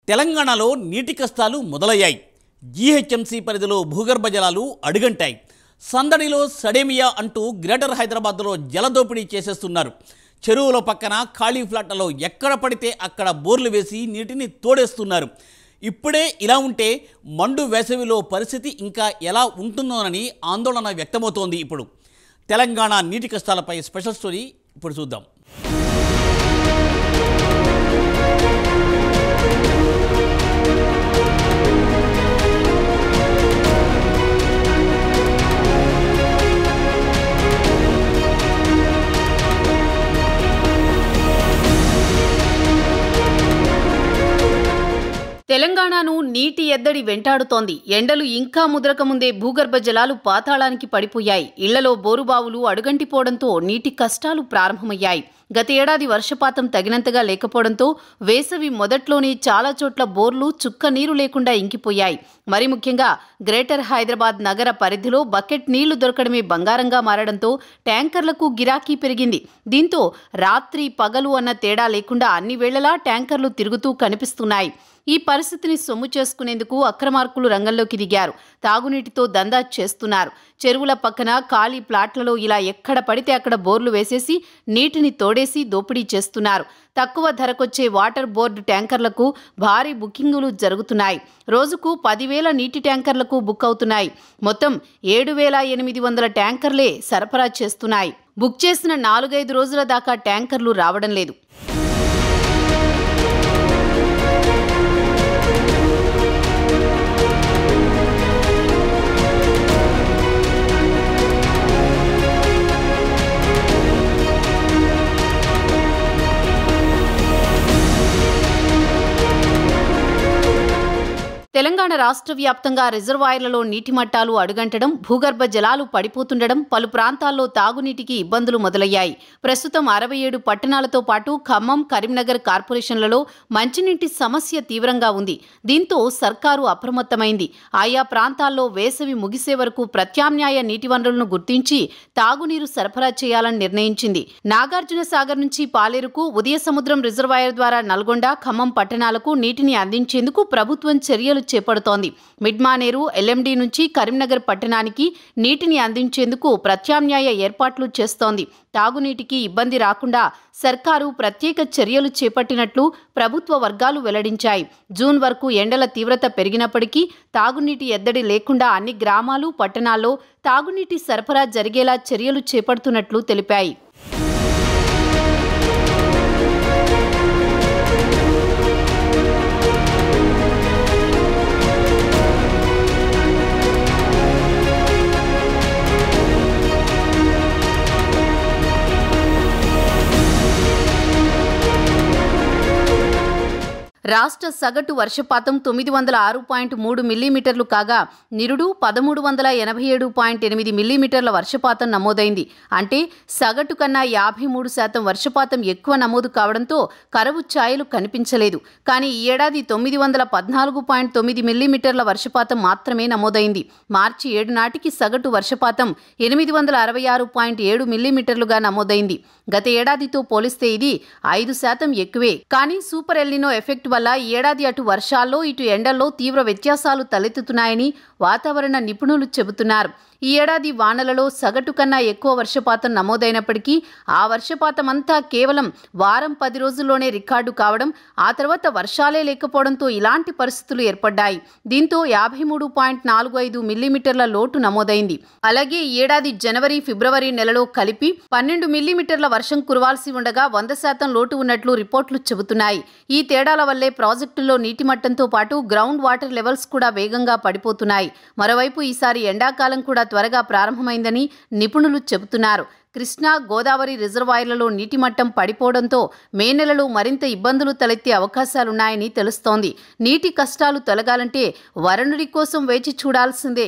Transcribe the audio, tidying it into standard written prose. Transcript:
తెలంగాణలో నీటి కష్టాలు మొదలయ్యాయి. జీహెచ్ఎంసీ పరిధిలో భూగర్భ జలాలు అడుగంటాయి. సందడిలో సడేమియా అంటూ గ్రేటర్ హైదరాబాద్లో జలదోపిడీ చేసేస్తున్నారు. చెరువుల పక్కన ఖాళీ ఫ్లాట్లలో ఎక్కడ పడితే అక్కడ బోర్లు వేసి నీటిని తోడేస్తున్నారు. ఇప్పుడే ఇలా ఉంటే మండు వేసవిలో పరిస్థితి ఇంకా ఎలా ఉంటుందోనని ఆందోళన వ్యక్తమవుతోంది. ఇప్పుడు తెలంగాణ నీటి కష్టాలపై స్పెషల్ స్టోరీ ఇప్పుడు చూద్దాం. తెలంగాణను నీటి ఎద్దడి వెంటాడుతోంది. ఎండలు ఇంకా ముదరకముందే భూగర్భ జలాలు పాతాళానికి పడిపోయాయి. ఇళ్లలో బోరుబావులు అడుగంటిపోవడంతో నీటి కష్టాలు ప్రారంభమయ్యాయి. గత ఏడాది వర్షపాతం తగినంతగా లేకపోవడంతో వేసవి మొదట్లోనే చాలా చోట్ల బోర్లు చుక్క నీరు లేకుండా ఇంకిపోయాయి. మరి ముఖ్యంగా గ్రేటర్ హైదరాబాద్ నగర పరిధిలో బకెట్ నీళ్లు దొరకడమే బంగారంగా మారడంతో ట్యాంకర్లకు గిరాకీ పెరిగింది. దీంతో రాత్రి పగలు అన్న తేడా లేకుండా అన్ని వేళలా ట్యాంకర్లు తిరుగుతూ కనిపిస్తున్నాయి. ఈ పరిస్థితిని సొమ్ము చేసుకునేందుకు అక్రమార్కులు రంగంలోకి దిగారు. తాగునీటితో దందా చేస్తున్నారు. చెరువుల పక్కన ఖాళీ ప్లాట్లలో ఇలా ఎక్కడ పడితే అక్కడ బోర్లు వేసేసి నీటిని తోడేసి దోపిడీ చేస్తున్నారు. తక్కువ ధరకొచ్చే వాటర్ బోర్డు ట్యాంకర్లకు భారీ బుకింగులు జరుగుతున్నాయి. రోజుకు 10,000 నీటి ట్యాంకర్లకు బుక్ అవుతున్నాయి. మొత్తం 7,800 ట్యాంకర్లే సరఫరా చేస్తున్నాయి. బుక్ చేసిన 4-5 రోజుల దాకా ట్యాంకర్లు రావడం లేదు. తెలంగాణ రాష్ట్ర వ్యాప్తంగా రిజర్వాయర్లలో నీటి మట్టాలు అడుగంటడం, భూగర్భ జలాలు పడిపోతుండడం, పలు ప్రాంతాల్లో తాగునీటికి ఇబ్బందులు మొదలయ్యాయి. ప్రస్తుతం 67 పట్టణాలతో పాటు ఖమ్మం, కరీంనగర్ కార్పొరేషన్లలో మంచినీటి సమస్య తీవ్రంగా ఉంది. దీంతో సర్కారు అప్రమత్తమైంది. ఆయా ప్రాంతాల్లో వేసవి ముగిసే వరకు ప్రత్యామ్నాయ నీటి వనరులను గుర్తించి తాగునీరు సరఫరా చేయాలని నిర్ణయించింది. నాగార్జున సాగర్ నుంచి పాలేరుకు, ఉదయ సముద్రం రిజర్వాయర్ ద్వారా నల్గొండ, ఖమ్మం పట్టణాలకు నీటిని అందించేందుకు ప్రభుత్వం చర్యలు చేపడుతోంది. మిడ్మానేరు, ఎల్ఎండి నుంచి కరీంనగర్ పట్టణానికి నీటిని అందించేందుకు ప్రత్యామ్నాయ ఏర్పాట్లు చేస్తోంది. తాగునీటికి ఇబ్బంది రాకుండా సర్కారు ప్రత్యేక చర్యలు చేపట్టినట్లు ప్రభుత్వ వర్గాలు వెల్లడించాయి. జూన్ వరకు ఎండల తీవ్రత పెరిగినప్పటికీ తాగునీటి ఎద్దడి లేకుండా అన్ని గ్రామాలు, పట్టణాల్లో తాగునీటి సరఫరా జరిగేలా చర్యలు చేపడుతున్నట్లు తెలిపాయి. రాష్ట్ర సగటు వర్షపాతం 906.3 మిల్లీమీటర్లు కాగా నిరుడు 1387.8 మిల్లీమీటర్ల వర్షపాతం నమోదైంది. అంటే సగటు కన్నా 53% వర్షపాతం ఎక్కువ నమోదు కావడంతో కరువు ఛాయలు కనిపించలేదు. కానీ ఈ ఏడాది 914.9 మిల్లీమీటర్ల వర్షపాతం మాత్రమే నమోదైంది. మార్చి 7 నాటికి సగటు వర్షపాతం 866.7 మిల్లీమీటర్లుగా నమోదైంది. గత ఏడాదితో పోలిస్తే ఇది 5% ఎక్కువే. కానీ సూపర్ ఎల్నినో ఎఫెక్ట్ వల్ల ఈ ఏడాది అటు వర్షాల్లో ఇటు ఎండల్లో తీవ్ర వ్యత్యాసాలు తలెత్తుతున్నాయని వాతావరణ నిపుణులు చెబుతున్నారు. ఈ ఏడాది వానలలో సగటు కన్నా ఎక్కువ వర్షపాతం నమోదైనప్పటికీ ఆ వర్షపాతం అంతా కేవలం వారం 10 రోజుల్లోనే రికార్డు కావడం, ఆ తర్వాత వర్షాలే లేకపోవడంతో ఇలాంటి పరిస్థితులు ఏర్పడ్డాయి. దీంతో 53.45 మిల్లీమీటర్ల లోటు నమోదైంది. అలాగే ఈ ఏడాది జనవరి, ఫిబ్రవరి నెలలో కలిపి 12 మిల్లీమీటర్ల వర్షం కురవాల్సి ఉండగా 100% లోటు ఉన్నట్లు రిపోర్టులు చెబుతున్నాయి. ఈ తేడాల వల్లే ప్రాజెక్టుల్లో నీటి మట్టంతో పాటు గ్రౌండ్ వాటర్ లెవెల్స్ కూడా వేగంగా పడిపోతున్నాయి. మరోవైపు ఈసారి ఎండాకాలం కూడా త్వరగా ప్రారంభమైందని నిపుణులు చెబుతున్నారు. కృష్ణా, గోదావరి రిజర్వాయర్లలో నీటి మట్టం పడిపోవడంతో మే నెలలో మరింత ఇబ్బందులు తలెత్తే అవకాశాలున్నాయని తెలుస్తోంది. నీటి కష్టాలు తొలగాలంటే వరుణుడి కోసం వేచి చూడాల్సిందే.